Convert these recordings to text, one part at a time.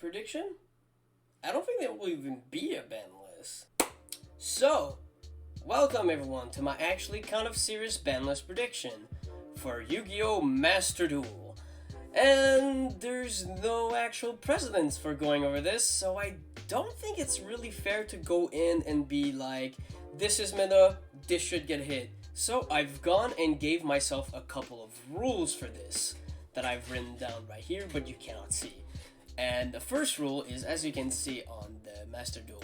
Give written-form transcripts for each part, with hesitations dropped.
prediction? I don't think there will even be a ban list. So, welcome everyone to my actually kind of serious ban list prediction for Yu-Gi-Oh! Master Duel. And there's no actual precedence for going over this, so I don't think it's really fair to go in and be like, this is meta, this should get hit. So I've gone and gave myself a couple of rules for this that I've written down right here, but you cannot see. And the first rule is, as you can see on the Master Duel,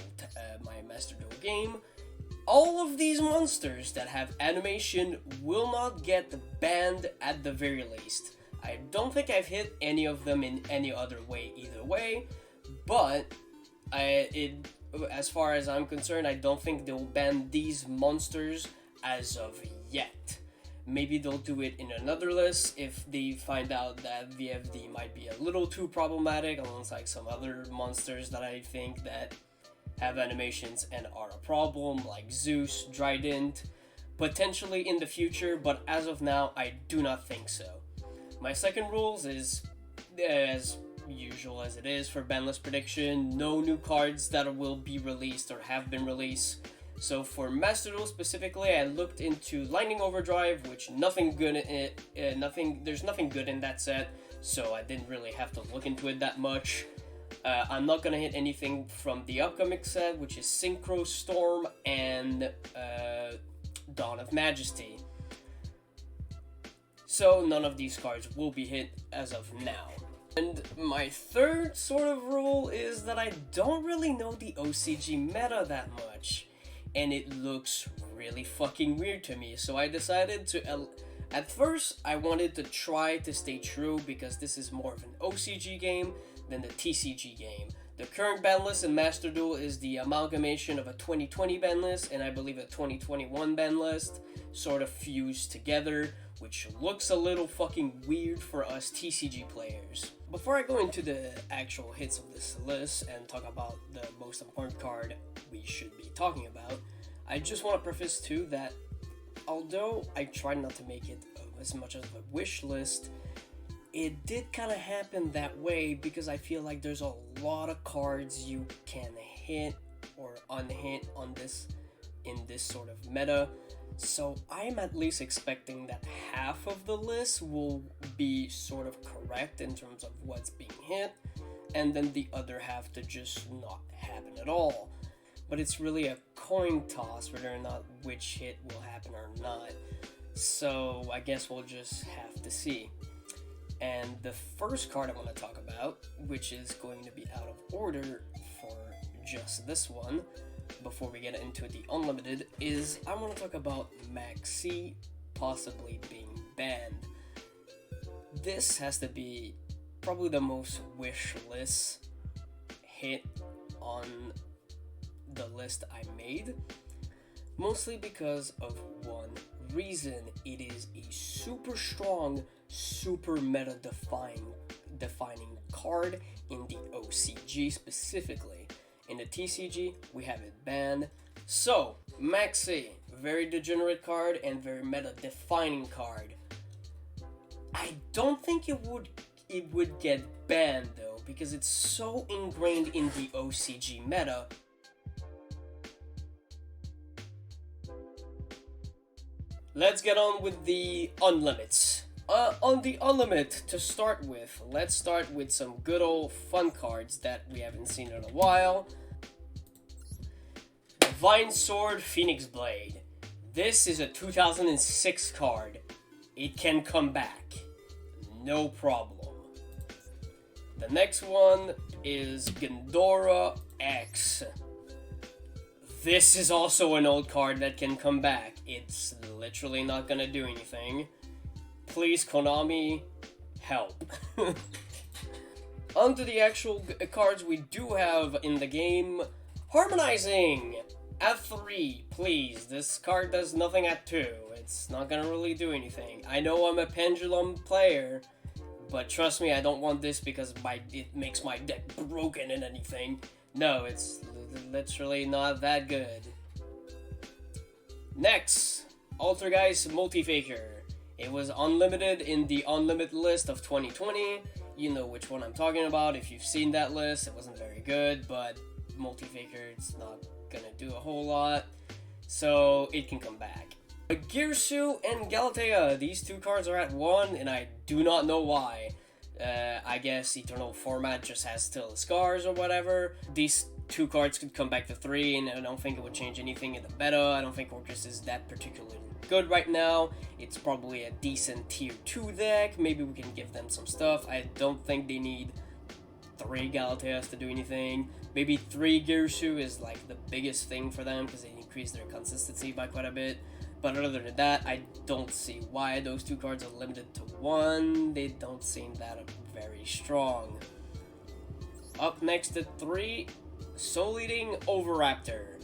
my Master Duel game, all of these monsters that have animation will not get banned at the very least. I don't think I've hit any of them in any other way either way, but as far as I'm concerned, I don't think they'll ban these monsters as of yet. Maybe they'll do it in another list if they find out that VFD might be a little too problematic, alongside some other monsters that I think that have animations and are a problem, like Zeus, Trident, potentially in the future, but as of now, I do not think so. My second rules is, as usual as it is for banlist prediction, no new cards that will be released or have been released. So for Master Duel specifically, I looked into Lightning Overdrive, which there's nothing good in that set, so I didn't really have to look into it that much. I'm not gonna hit anything from the upcoming set, which is Synchro Storm and Dawn of Majesty. So none of these cards will be hit as of now. And my third sort of rule is that I don't really know the OCG meta that much, and it looks really fucking weird to me, so I decided to, at first I wanted to try to stay true because this is more of an OCG game than the TCG game. The current ban list in Master Duel is the amalgamation of a 2020 ban list and I believe a 2021 ban list sort of fused together, which looks a little fucking weird for us TCG players. Before I go into the actual hits of this list and talk about the most important card we should be talking about, I just want to preface too that although I tried not to make it as much of a wish list, it did kind of happen that way because I feel like there's a lot of cards you can hit or unhit on this in this sort of meta. So I'm at least expecting that half of the list will be sort of correct in terms of what's being hit, and then the other half to just not happen at all. But it's really a coin toss whether or not which hit will happen or not. So I guess we'll just have to see. And the first card I want to talk about, which is going to be out of order for just this one, before we get into the unlimited, is I want to talk about Maxi possibly being banned. This has to be probably the most wish list hit on the list I made, mostly because of one reason. It is a super strong, super meta defining card in the OCG specifically. In the TCG, we have it banned. So, Maxi, very degenerate card and very meta defining card. I don't think it would get banned though, because it's so ingrained in the OCG meta. Let's get on with the unlimits. On the unlimit, to start with, let's start with some good old fun cards that we haven't seen in a while. Divine Sword Phoenix Blade. This is a 2006 card. It can come back. No problem. The next one is Ghidorah X. This is also an old card that can come back. It's literally not gonna do anything. Please, Konami, help. On to the actual cards we do have in the game. Harmonizing! At 3, please. This card does nothing at 2. It's not gonna really do anything. I know I'm a Pendulum player, but trust me, I don't want this because it makes my deck broken and anything. No, it's literally not that good. Next, Altergeist Multifaker. It was unlimited in the unlimited list of 2020. you know which one I'm talking about. If you've seen that list, it wasn't very good, but multi-faker, it's not gonna do a whole lot, so it can come back. But Gearshu and Galatea, these two cards are at 1, and I do not know why. I guess Eternal format just has still the scars or whatever. These two cards could come back to 3, and I don't think it would change anything in the meta. I don't think Orcus is that particularly good right now. It's probably a decent tier 2 deck. Maybe we can give them some stuff. I don't think they need 3 Galateas to do anything. Maybe 3 Gearshu is like the biggest thing for them because they increase their consistency by quite a bit. But other than that, I don't see why those two cards are limited to 1. They don't seem that very strong. Up next at 3, Soul Eating Oviraptor.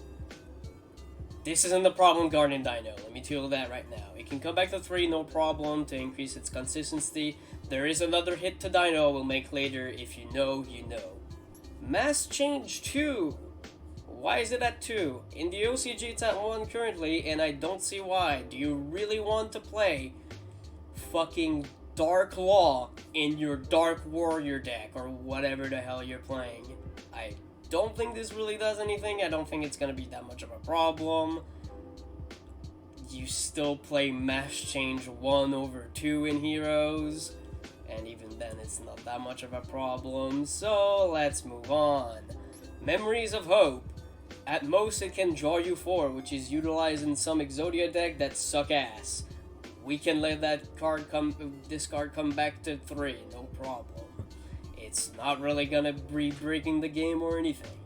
This isn't the problem card in Dino, let me tell you that right now. It can come back to 3, no problem, to increase its consistency. There is another hit to Dino we'll make later. If you know, you know. Mass Change 2. Why is it at 2? In the OCG it's at 1 currently, and I don't see why. Do you really want to play fucking Dark Law in your Dark Warrior deck, or whatever the hell you're playing? I don't think this really does anything. I don't think it's gonna be that much of a problem. You still play Mass Change 1 over 2 in Heroes, and even then it's not that much of a problem, so let's move on. Memories of Hope. At most it can draw you 4, which is utilized in some Exodia deck that suck ass. We can let this card come back to 3, no problem. It's not really gonna be breaking the game or anything.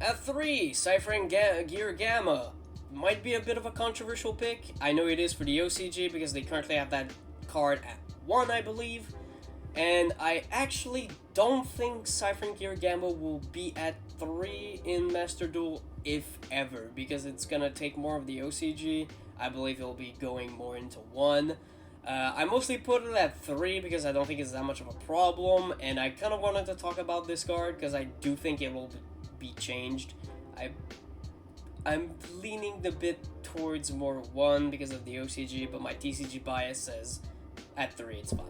At 3, Cypher and Gear Gamma. Might be a bit of a controversial pick. I know it is for the OCG because they currently have that card at 1, I believe. And I actually don't think Cypher and Gear Gamma will be at 3 in Master Duel, if ever, because it's gonna take more of the OCG. I believe it'll be going more into 1. I mostly put it at 3 because I don't think it's that much of a problem, and I kind of wanted to talk about this card because I do think it will be changed. I'm leaning a bit towards more 1 because of the OCG, but my TCG bias says at 3 it's fine.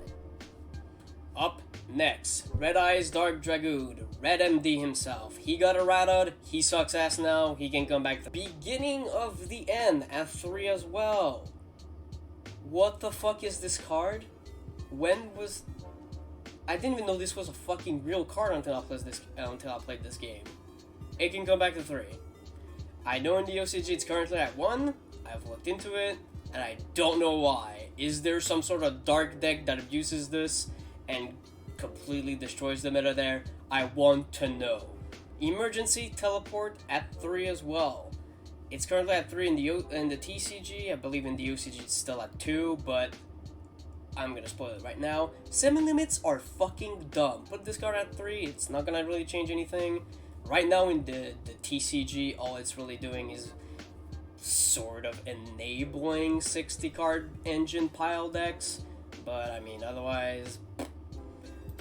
Up next, Red Eyes Dark Dragoon, Red MD himself. He got errated, he sucks ass now, he can come back. Beginning of the End at 3 as well. What the fuck is this card? I didn't even know this was a fucking real card until I played this game. It can come back to 3. I know in the OCG it's currently at 1, I've looked into it, and I don't know why. Is there some sort of dark deck that abuses this and completely destroys the meta there? I want to know. Emergency Teleport at 3 as well. It's currently at 3 in the TCG. I believe in the OCG it's still at 2, but I'm gonna spoil it right now. Semi-limits are fucking dumb. Put this card at 3, it's not gonna really change anything. Right now in the TCG, all it's really doing is sort of enabling 60 card engine pile decks, but I mean otherwise,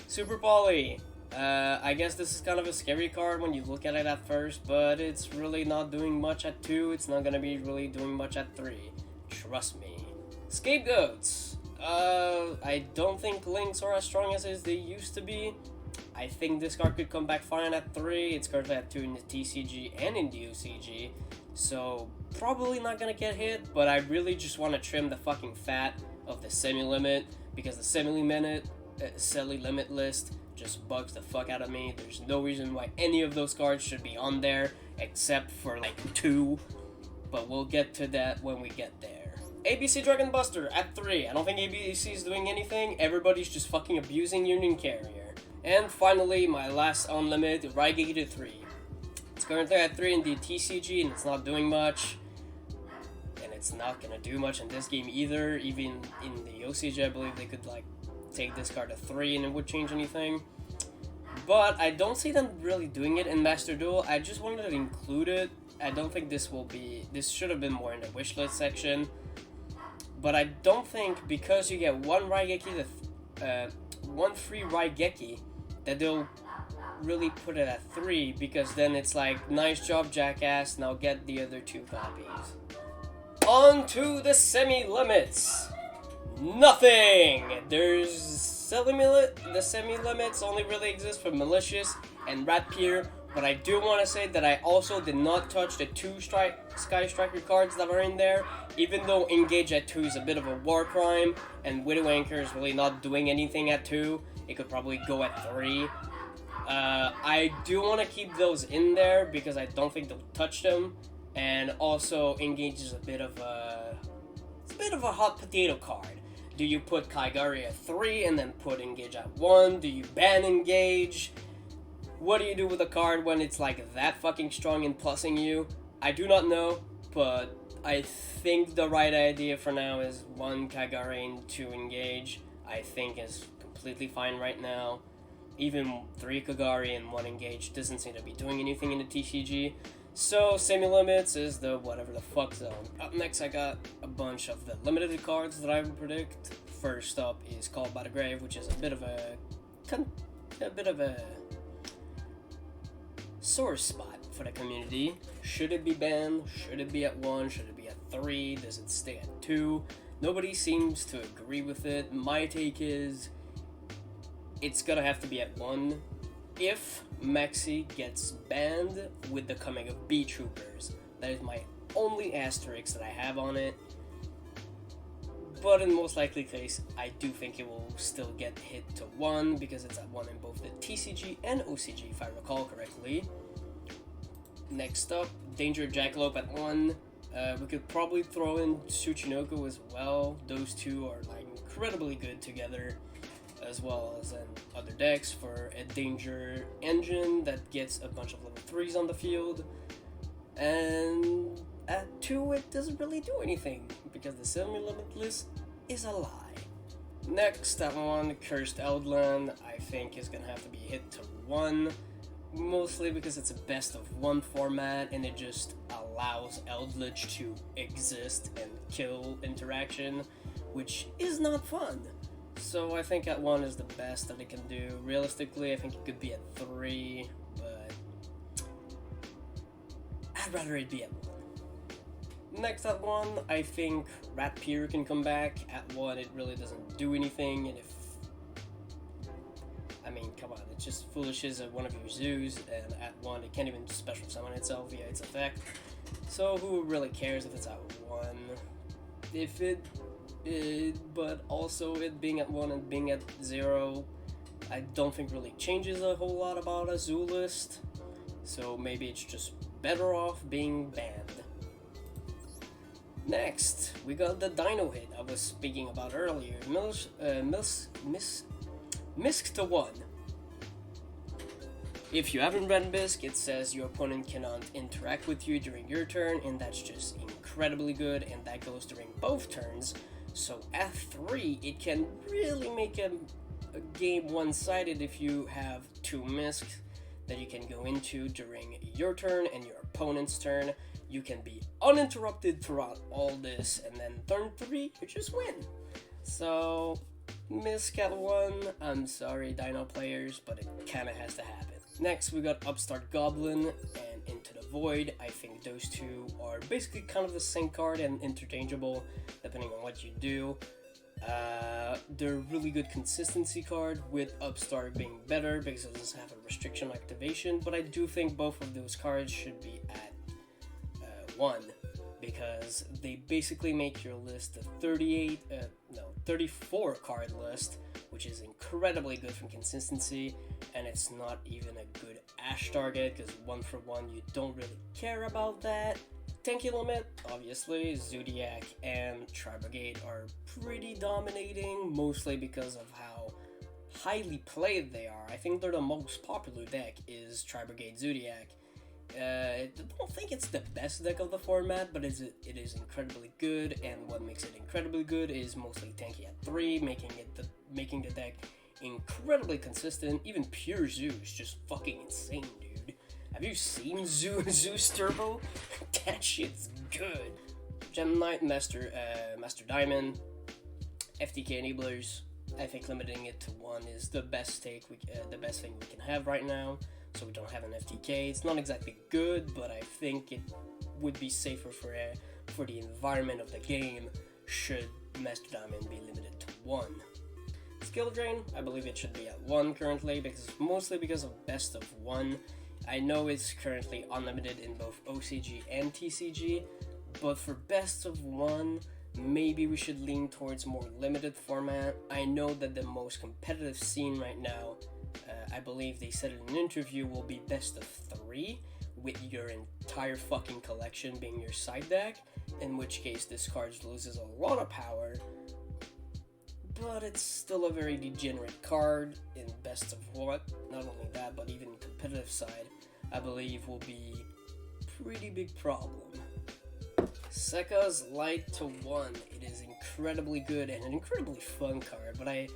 Super Poly. I guess this is kind of a scary card when you look at it at first, but it's really not doing much at 2. It's not gonna be really doing much at 3. Trust me. Scapegoats. I don't think links are as strong as they used to be. I think this card could come back fine at 3. It's currently at 2 in the TCG and in the OCG, so probably not gonna get hit, but I really just want to trim the fucking fat of the semi-limit, because the semi-limit list just bugs the fuck out of me. There's no reason why any of those cards should be on there, except for like 2, but we'll get to that when we get there. ABC Dragon Buster at 3. I don't think ABC is doing anything. Everybody's just fucking abusing Union Carrier. And finally, my last unlimited, Raigeki to 3. It's currently at 3 in the TCG, and it's not doing much. And it's not gonna do much in this game either. Even in the OCG, I believe they could like take this card to 3 and it would change anything. But I don't see them really doing it in Master Duel. I just wanted to include it. I don't think this should have been more in the wishlist section. But I don't think, because you get one free Raigeki, that they'll really put it at 3, because then it's like, nice job, jackass, now get the other 2 copies. On to the semi-limits. Nothing! There's The semi-limits only really exist for Malicious and Rappier, but I do want to say that I also did not touch the 2 Sky Striker cards that are in there, even though Engage at 2 is a bit of a war crime, and Widow Anchor is really not doing anything at 2. It could probably go at 3. I do want to keep those in there because I don't think they'll touch them, and also Engage is a bit of a hot potato card. Do you put Kaigari at 3 and then put Engage at 1? Do you ban Engage? What do you do with a card when it's like that fucking strong and plussing you? I do not know, but I think the right idea for now is 1 Kaigari and 2 Engage. I think is completely fine right now. Even 3 Kagari and 1 Engage doesn't seem to be doing anything in the TCG. So, semi-limits is the whatever the fuck zone. Up next, I got a bunch of the limited cards that I would predict. First up is Called by the Grave, which is a bit of a sore spot for the community. Should it be banned? Should it be at 1? Should it be at 3? Does it stay at 2? Nobody seems to agree with it. My take is it's gonna have to be at 1. If Maxi gets banned with the coming of B-Troopers. That is my only asterisk that I have on it. But in most likely case, I do think it will still get hit to 1 because it's at 1 in both the TCG and OCG, if I recall correctly. Next up, Danger Jackalope at 1. We could probably throw in Tsuchinoko as well. Those two are like incredibly good together, as well as in other decks for a Danger engine that gets a bunch of level 3s on the field. And at 2, it doesn't really do anything because the semi-limitless is a lie. Next, at 1, Cursed Outland, I think is gonna have to be hit to 1. Mostly because it's a best of 1 format and it just allows Eldritch to exist and kill interaction, which is not fun. So I think at 1 is the best that it can do. Realistically, I think it could be at 3, but I'd rather it be at 1. Next at 1, I think Rappier can come back. At 1, it really doesn't do anything, and come on, it's just foolish as one of your zoos, and at 1, it can't even special summon itself via its effect. So who really cares if it's at 1? But also it being at 1 and being at 0, I don't think really changes a whole lot about a zoo list. So maybe it's just better off being banned. Next, we got the Dino hit I was speaking about earlier. Misk to 1. If you haven't read Misk, it says your opponent cannot interact with you during your turn, and that's just incredibly good, and that goes during both turns. So at 3, it can really make a game one-sided if you have 2 Misks that you can go into during your turn and your opponent's turn. You can be uninterrupted throughout all this, and then turn 3, you just win. So, Misk at 1, I'm sorry Dino players, but it kinda has to happen. Next, we got Upstart Goblin and Into the Void. I think those two are basically kind of the same card and interchangeable depending on what you do. They're a really good consistency card, with Upstart being better because it doesn't have a restriction activation, but I do think both of those cards should be at 1 because they basically make your list a 34 card list, which is incredibly good for consistency, and it's not even a good Ash target because 1 for 1 you don't really care about that. Tanky limit, obviously, Zodiac and Tri-Brigade are pretty dominating, mostly because of how highly played they are. I think they're the most popular deck is Tri-Brigade Zodiac. I don't think it's the best deck of the format, but it is incredibly good, and what makes it incredibly good is mostly tanky at 3, making the deck incredibly consistent. Even pure Zoo is just fucking insane, dude. Have you seen Zeus Turbo? That shit's good. Gem Knight, Master Diamond, FTK enablers. I think limiting it to 1 is the best thing we can have right now. So we don't have an FTK. It's not exactly good, but I think it would be safer for the environment of the game should Master Diamond be limited to 1. Let's skill drain, I believe it should be at 1 currently, mostly because of best of 1. I know it's currently unlimited in both OCG and TCG, but for best of 1, maybe we should lean towards more limited format. I know that the most competitive scene right now, I believe they said in an interview, will be best of 3, with your entire fucking collection being your side deck, in which case this card loses a lot of power, but it's still a very degenerate card in best of what. Not only that, but even competitive side, I believe will be pretty big problem. Sekka's Light to 1. It is incredibly good and an incredibly fun card, but I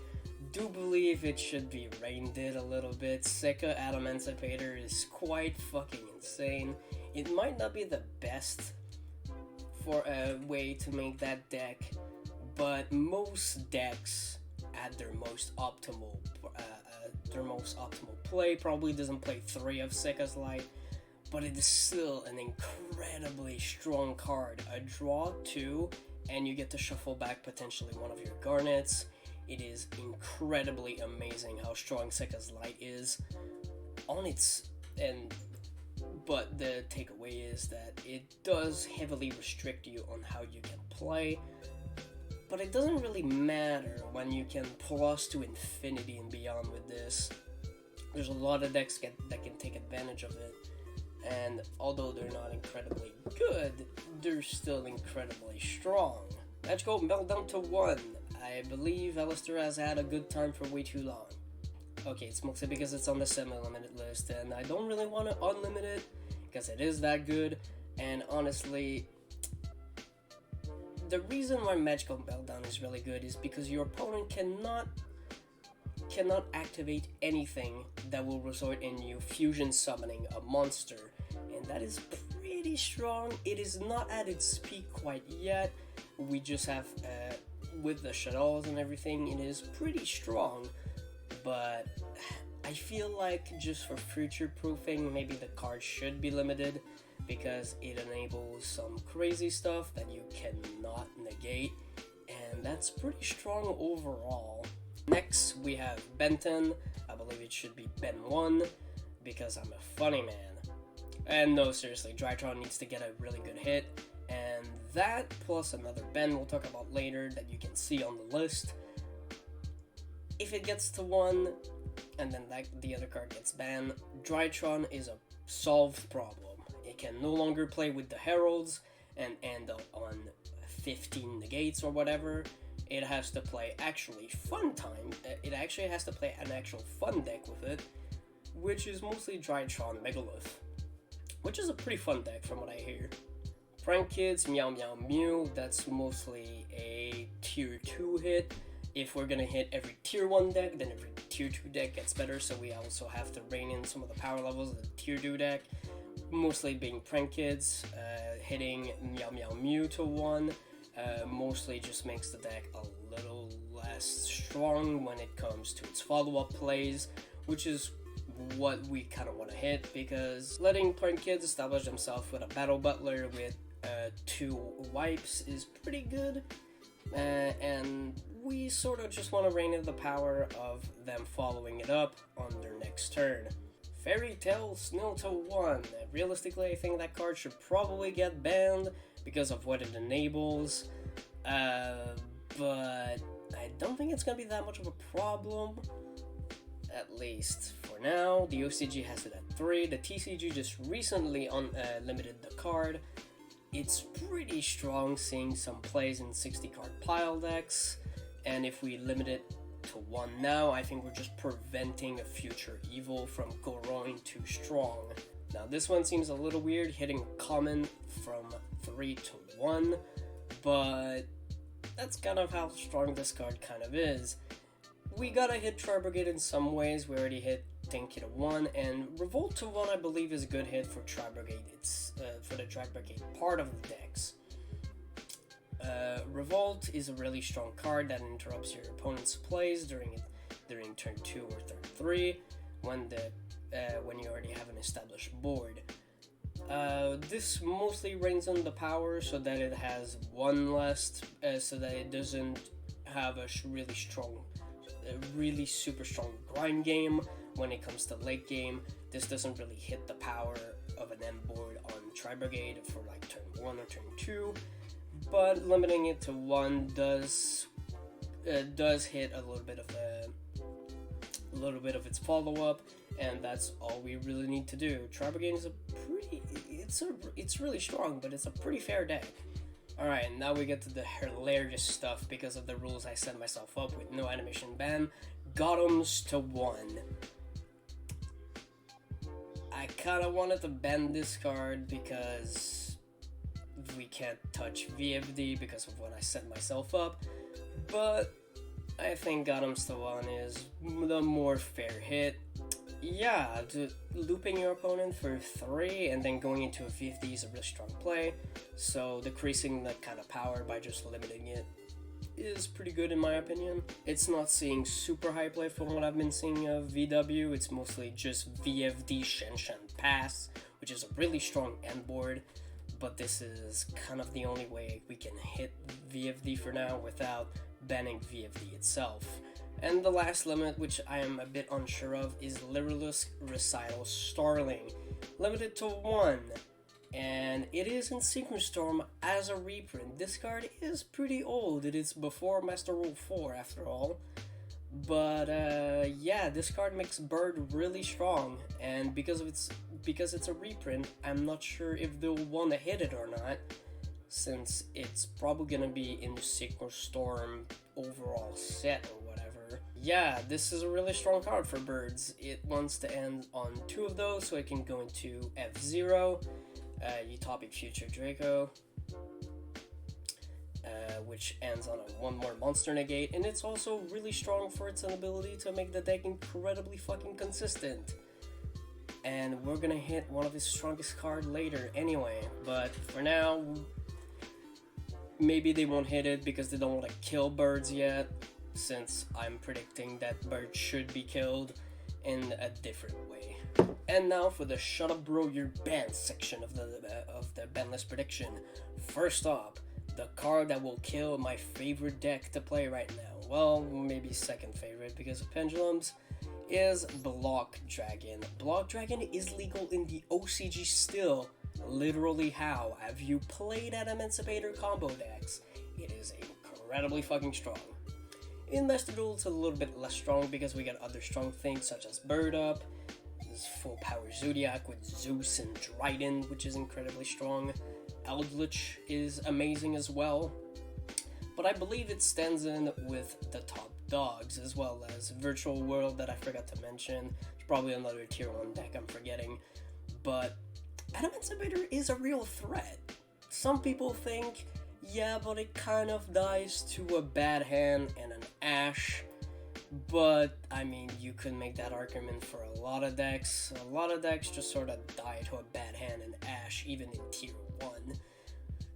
do believe it should be reined in a little bit. Sekka Adamantipator is quite fucking insane. It might not be the best for a way to make that deck, but most decks at their most optimal play probably doesn't play 3 of Sekka's Light, but it is still an incredibly strong card. A draw 2, and you get to shuffle back potentially one of your Garnets. It is incredibly amazing how strong Sekka's Light is on its end, but the takeaway is that it does heavily restrict you on how you can play, but it doesn't really matter when you can plus to infinity and beyond with this. There's a lot of decks that can take advantage of it, and although they're not incredibly good, they're still incredibly strong. Let's go Meltdown to 1. I believe Alistair has had a good time for way too long. Okay, it's mostly because it's on the semi-limited list, and I don't really want to unlimit it, because it is that good, and honestly, the reason why Magical Meltdown is really good is because your opponent cannot activate anything that will result in you fusion summoning a monster, and that is pretty strong. It is not at its peak quite yet. We just have, with the shadows and everything, it is pretty strong, but I feel like just for future proofing, maybe the card should be limited, because it enables some crazy stuff that you cannot negate, and that's pretty strong overall. Next, we have Benton. I believe it should be Ben 1, because I'm a funny man. And no, seriously, Drytron needs to get a really good hit, and that plus another Ben we'll talk about later that you can see on the list. If it gets to 1, and then the other card gets banned, Drytron is a solved problem. It can no longer play with the Heralds and end up on 15 negates or whatever. It has to play actually fun time. It actually has to play an actual fun deck with it, which is mostly Drytron Megalith, which is a pretty fun deck from what I hear. Prank Kids, Meow Meow Mew, that's mostly a tier 2 hit. If we're gonna hit every tier 1 deck, then every tier 2 deck gets better, so we also have to rein in some of the power levels of the tier 2 deck. Mostly being Prank Kids, hitting Meow Meow Mew to 1, mostly just makes the deck a little less strong when it comes to its follow-up plays, which is what we kind of want to hit, because letting Prank Kids establish themselves with a Battle Butler with 2 wipes is pretty good, and we sort of just want to rein in the power of them following it up on their next turn. Fairy Tale Snail to 1. Realistically, I think that card should probably get banned because of what it enables, but I don't think it's going to be that much of a problem, at least for now. The OCG has it at 3. The TCG just recently limited the card. It's pretty strong, seeing some plays in 60 card pile decks, and if we limit it to 1 now, I think we're just preventing a future evil from growing too strong. Now this one seems a little weird, hitting common from 3 to 1, but that's kind of how strong this card kind of is. We gotta hit Tri-Brigade in some ways. We already hit Tenki to 1, and Revolt to 1 I believe is a good hit for Tri-Brigade. It's for the Tri-Brigade part of the decks. Revolt is a really strong card that interrupts your opponent's plays during turn 2 or turn 3 when you already have an established board. This mostly reins on the power so that it has 1 less, so that it doesn't have a really strong a really super strong grind game. When it comes to late game, this doesn't really hit the power of an end board on Tri-Brigade for like turn 1 or turn 2, but limiting it to 1 does hit a little bit of its follow-up, and that's all we really need to do. Tri-Brigade is it's really strong, but it's a pretty fair deck. Alright, now we get to the hilarious stuff because of the rules I set myself up with. No animation ban, Gotham's to 1. I kinda wanted to ban this card because we can't touch VFD because of what I set myself up, but I think Gotham's to 1 is the more fair hit. Yeah, looping your opponent for 3 and then going into a VFD is a really strong play, so decreasing that kind of power by just limiting it is pretty good in my opinion. It's not seeing super high play from what I've been seeing of VW, it's mostly just VFD Shen Pass, which is a really strong end board, but this is kind of the only way we can hit VFD for now without banning VFD itself. And the last limit, which I am a bit unsure of, is Lirulus Recital Starling, limited to 1. And it is in Synchro Storm as a reprint. This card is pretty old, it is before Master Duel 4 after all. But yeah, this card makes Bird really strong, and because it's a reprint, I'm not sure if they'll want to hit it or not, since it's probably gonna be in the Synchro Storm overall set or whatever. Yeah, this is a really strong card for Birds. It wants to end on 2 of those, so it can go into F0, Utopic Future Draco, which ends on a 1 more monster negate, and it's also really strong for its ability to make the deck incredibly fucking consistent. And we're gonna hit one of his strongest cards later anyway, but for now, maybe they won't hit it because they don't want to kill Birds yet, since I'm predicting that Bird should be killed in a different way. And now for the shut up bro you're banned section of the ban list prediction. First up, the card that will kill my favorite deck to play right now, well, maybe second favorite because of Pendulums, is Block Dragon. Block Dragon is legal in the OCG still. Literally how? Have you played at Emancipator combo decks? It is incredibly fucking strong. In Master Duel, it's a little bit less strong because we got other strong things such as Bird Up, this full power Zodiac with Zeus and Drytron, which is incredibly strong. Eldritch is amazing as well, but I believe it stands in with the top dogs, as well as Virtual World that I forgot to mention. It's probably another tier 1 deck I'm forgetting, but Emancipator is a real threat. Some people think, yeah, but it kind of dies to a bad hand and an Ash, but I mean, you could make that argument for a lot of decks. A lot of decks just sort of die to a bad hand and Ash, even in tier 1.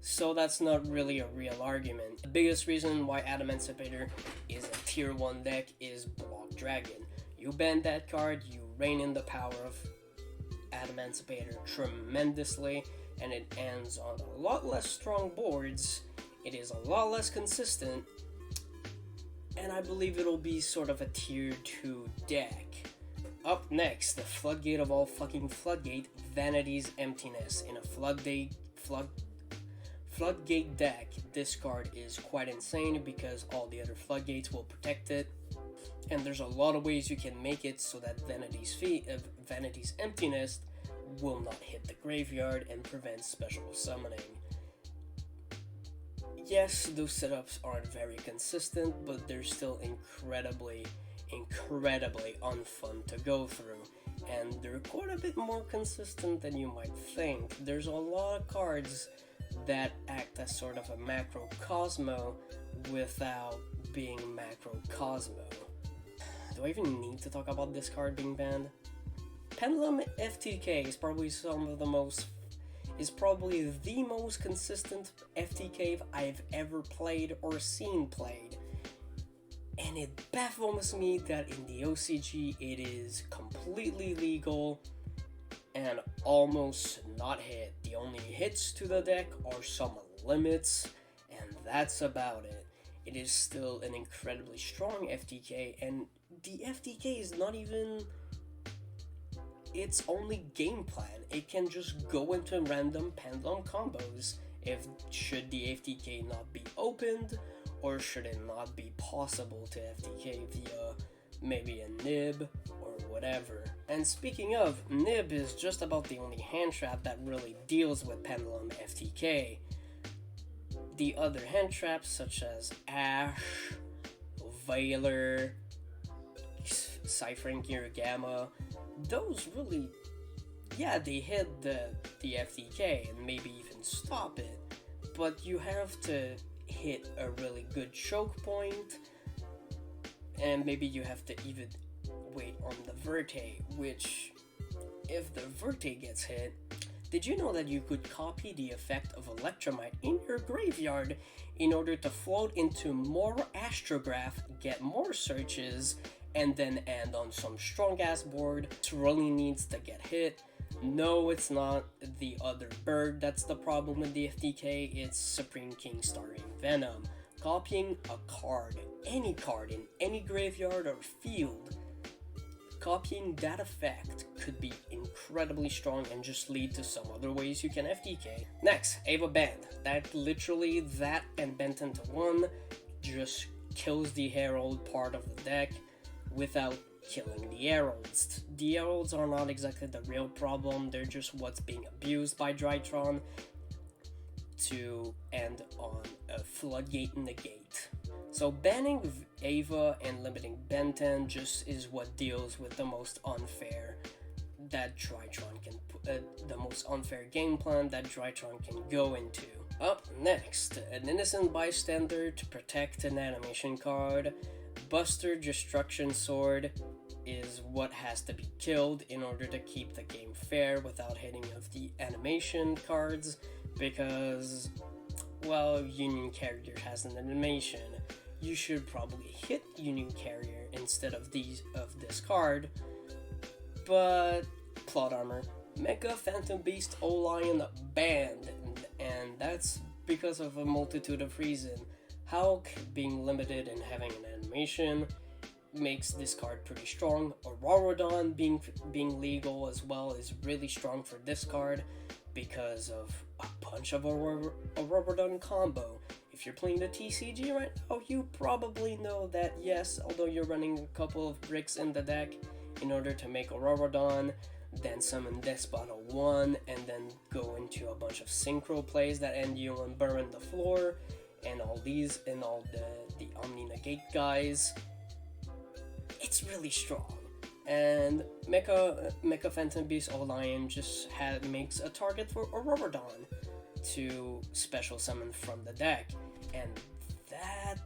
So that's not really a real argument. The biggest reason why Emancipator is a tier 1 deck is Block Dragon. You ban that card, you rein in the power of Emancipator tremendously, and it ends on a lot less strong boards, it is a lot less consistent, and I believe it'll be sort of a tier 2 deck. Up next, the Floodgate of all fucking Floodgate, Vanity's Emptiness. In a Floodgate deck, this card is quite insane because all the other Floodgates will protect it, and there's a lot of ways you can make it so that Vanity's Emptiness will not hit the graveyard and prevent special summoning. Yes, those setups aren't very consistent, but they're still incredibly unfun to go through, and they're quite a bit more consistent than you might think. There's a lot of cards that act as sort of a macrocosmo without being macrocosmo. Do I even need to talk about this card being banned? Pendulum FTK is probably the most consistent FTK I've ever played or seen played. And it baffles me that in the OCG it is completely legal and almost not hit. The only hits to the deck are some limits, and that's about it. it is still an incredibly strong FTK, and the FTK is not even its only game plan. It can just go into random Pendulum combos should the FTK not be opened, or should it not be possible to FTK via maybe a nib or whatever. And speaking of, nib is just about the only hand trap that really deals with Pendulum FTK. The other hand traps such as Ash, Veiler, Cypher and Gear Gamma, those really, yeah, they hit the FTK and maybe even stop it, but you have to hit a really good choke point, and maybe you have to even wait on the Verte, which, if the Verte gets hit, did you know that you could copy the effect of Electromite in your graveyard in order to float into more Astrograph, get more searches, and then end on some strong-ass board? It really needs to get hit. No, it's not the other bird that's the problem with the FTK, it's Supreme King starring Venom. Copying a card, any card in any graveyard or field, copying that effect could be incredibly strong and just lead to some other ways you can FTK. Next, Ava Band. That and bent into one just kills the Herald part of the deck without killing the Heralds. The Heralds are not exactly the real problem, they're just what's being abused by Drytron to end on a Floodgate in the gate. So banning Ava and limiting Benten just is what deals with the most unfair that Drytron can the most unfair game plan that Drytron can go into. Up next, an innocent bystander to protect an animation card. Buster Destruction Sword is what has to be killed in order to keep the game fair without hitting of the animation cards, because, well, Union Carrier has an animation. You should probably hit Union Carrier instead of this card, but Plot Armor, Mecha Phantom Beast O-Lion banned, and that's because of a multitude of reasons. Hulk being limited and having an animation makes this card pretty strong. Aurora Dawn being legal as well is really strong for this card because of a bunch of Aurora Dawn combo. If you're playing the TCG right now, you probably know that, yes, although you're running a couple of bricks in the deck in order to make Aurora Dawn, then summon Despot 1, and then go into a bunch of synchro plays that end you on burn the floor, and all these, and all the Omni Negate guys, it's really strong. And Mecha Phantom Beast O-Lion just makes a target for Aurora Dawn to special summon from the deck, and that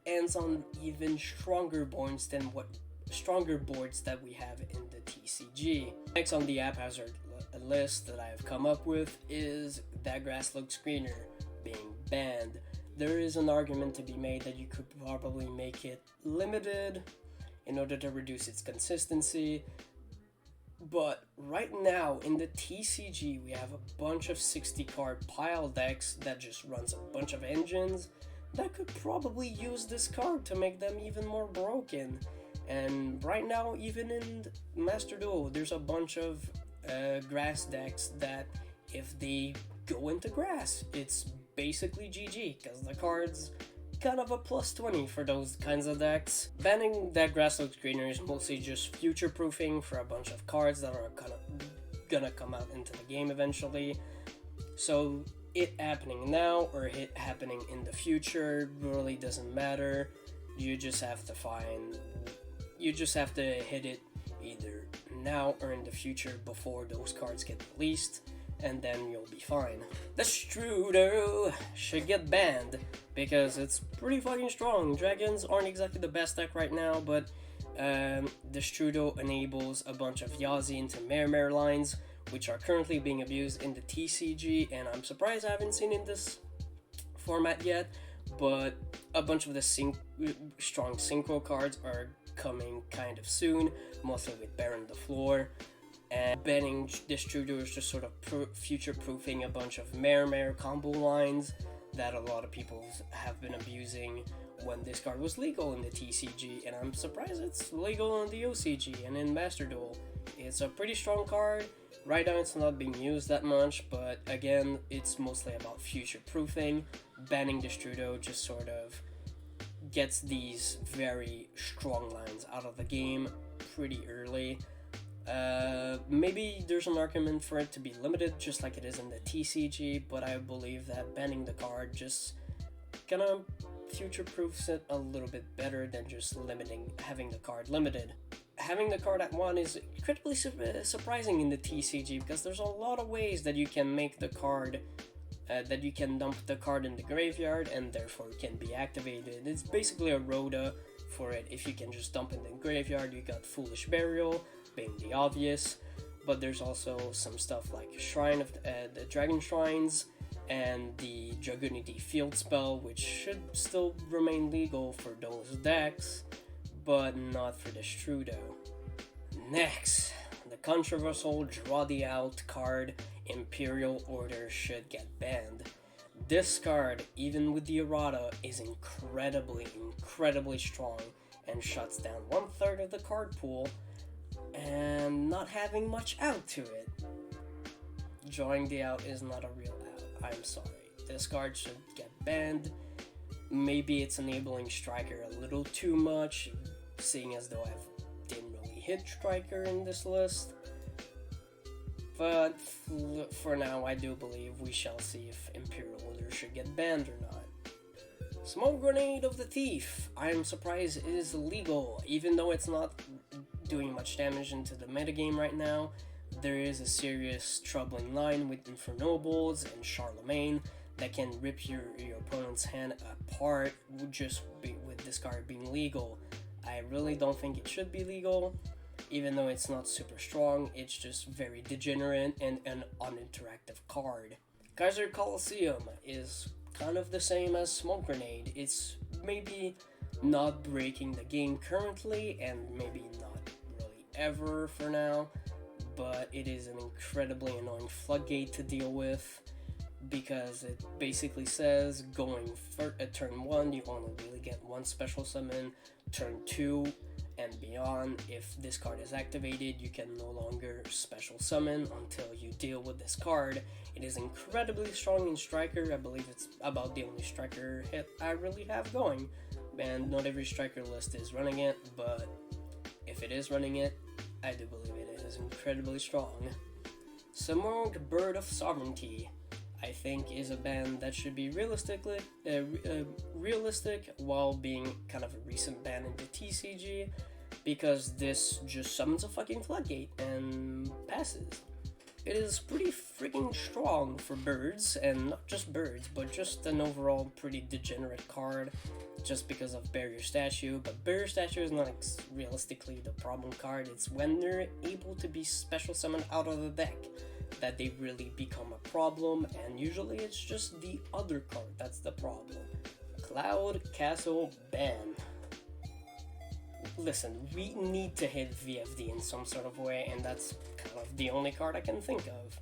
ends on even stronger boards that we have in the TCG. Next on the haphazard list that I have come up with is that Grasslook Screener being banned. There is an argument to be made that you could probably make it limited in order to reduce its consistency, but right now in the TCG we have a bunch of 60 card pile decks that just runs a bunch of engines that could probably use this card to make them even more broken. And right now, even in Master Duel, there's a bunch of grass decks that if they go into grass, it's basically GG, because the card's kind of a plus 20 for those kinds of decks. Banning that Grasslook Screener is mostly just future-proofing for a bunch of cards that are gonna come out into the game eventually. So it happening now or it happening in the future really doesn't matter. You just have to hit it either now or in the future before those cards get released, and then you'll be fine. The Destrudo should get banned because it's pretty fucking strong. Dragons aren't exactly the best deck right now, but the Destrudo enables a bunch of Yazi into Mare lines, which are currently being abused in the TCG, and I'm surprised I haven't seen in this format yet, but a bunch of the strong synchro cards are coming kind of soon, mostly with Baron the Floor, and banning Destrudo is just sort of future-proofing a bunch of Mare combo lines that a lot of people have been abusing when this card was legal in the TCG, and I'm surprised it's legal in the OCG and in Master Duel. It's a pretty strong card. Right now it's not being used that much, but again, it's mostly about future-proofing. Banning Destrudo just sort of gets these very strong lines out of the game pretty early. Maybe there's an argument for it to be limited just like it is in the TCG, but I believe that banning the card just kind of future-proofs it a little bit better than just having the card limited. Having the card at 1 is incredibly surprising in the TCG, because there's a lot of ways that you can make the card, that you can dump the card in the graveyard and therefore it can be activated. It's basically a Rhoda for it. If you can just dump in the graveyard, you got Foolish Burial being the obvious, but there's also some stuff like Shrine of the Dragon Shrines and the Dragunity Field Spell, which should still remain legal for those decks, but not for Destrudo. Next, the controversial Draw the Out card, Imperial Order, should get banned. This card, even with the errata, is incredibly strong and shuts down 1/3 of the card pool, and not having much out to it. Drawing the Out is not a real out. I'm sorry. This card should get banned. Maybe it's enabling Striker a little too much, seeing as though I didn't really hit Striker in this list. But for now, I do believe we shall see if Imperial Order should get banned or not. Smoke Grenade of the Thief. I am surprised it is illegal, even though it's not doing much damage into the metagame right now. There is a serious troubling line with Infernobles and Charlemagne that can rip your opponent's hand apart with this card being legal. I really don't think it should be legal, even though it's not super strong. It's just very degenerate and an uninteractive card. Kaiser Colosseum is kind of the same as Smoke Grenade. It's maybe not breaking the game currently, and maybe not really ever for now, but it is an incredibly annoying floodgate to deal with, because it basically says going for turn 1 you only really get 1 special summon, turn 2 and beyond, if this card is activated, you can no longer special summon until you deal with this card. It is incredibly strong in Striker. I believe it's about the only Striker hit I really have going, and not every Striker list is running it, but if it is running it, I do believe it is incredibly strong. Summoned Bird of Sovereignty, I think, is a ban that should be realistic while being kind of a recent ban in the TCG, because this just summons a fucking floodgate and passes. It is pretty freaking strong for birds, and not just birds, but just an overall pretty degenerate card, just because of Barrier Statue. But Barrier Statue is not realistically the problem card. It's when they're able to be special summoned out of the deck that they really become a problem, and usually it's just the other card that's the problem. Cloud Castle ban. Listen, we need to hit VFD in some sort of way, and that's kind of the only card I can think of.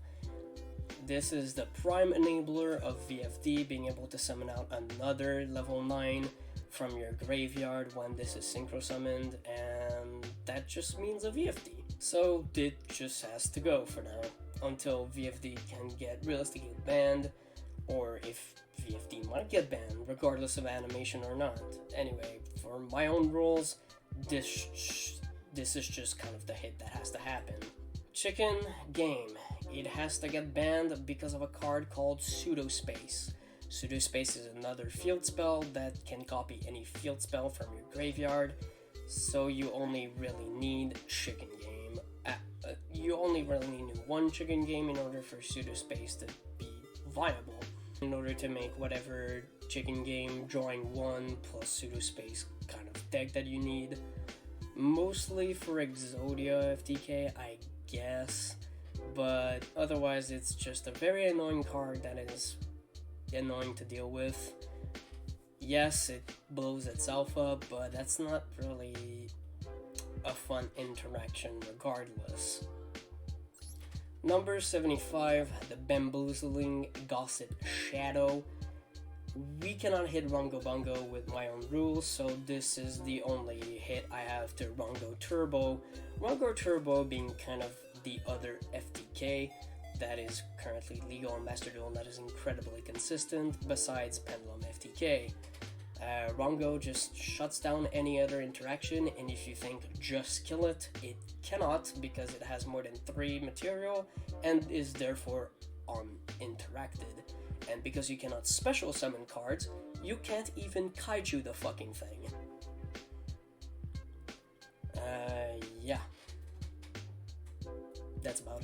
This is the prime enabler of VFD, being able to summon out another level 9 from your graveyard when this is synchro summoned, and that just means a VFD. So it just has to go for now, until VFD can get realistically banned, or if VFD might get banned, regardless of animation or not. Anyway, for my own rules, this is just kind of the hit that has to happen. Chicken Game. It has to get banned because of a card called Pseudospace. Pseudospace is another field spell that can copy any field spell from your graveyard, so you only really need Chicken Game. You only really need 1 Chicken Game in order for Pseudospace to be viable, in order to make whatever Chicken Game drawing 1 plus Pseudospace kind of deck that you need. Mostly for Exodia FTK, I guess, but otherwise it's just a very annoying card that is annoying to deal with. Yes, it blows itself up, but that's not really a fun interaction regardless. Number 75, the Bamboozling Gossip Shadow. we cannot hit Rongo Bongo with my own rules, so this is the only hit I have to Rongo Turbo. Rongo Turbo being kind of the other FTK that is currently legal on Master Duel and that is incredibly consistent, besides Pendulum FTK. Rongo just shuts down any other interaction, and if you think just kill it, it cannot because it has more than 3 material and is therefore uninteracted. And because you cannot special summon cards, you can't even kaiju the fucking thing. Yeah. That's about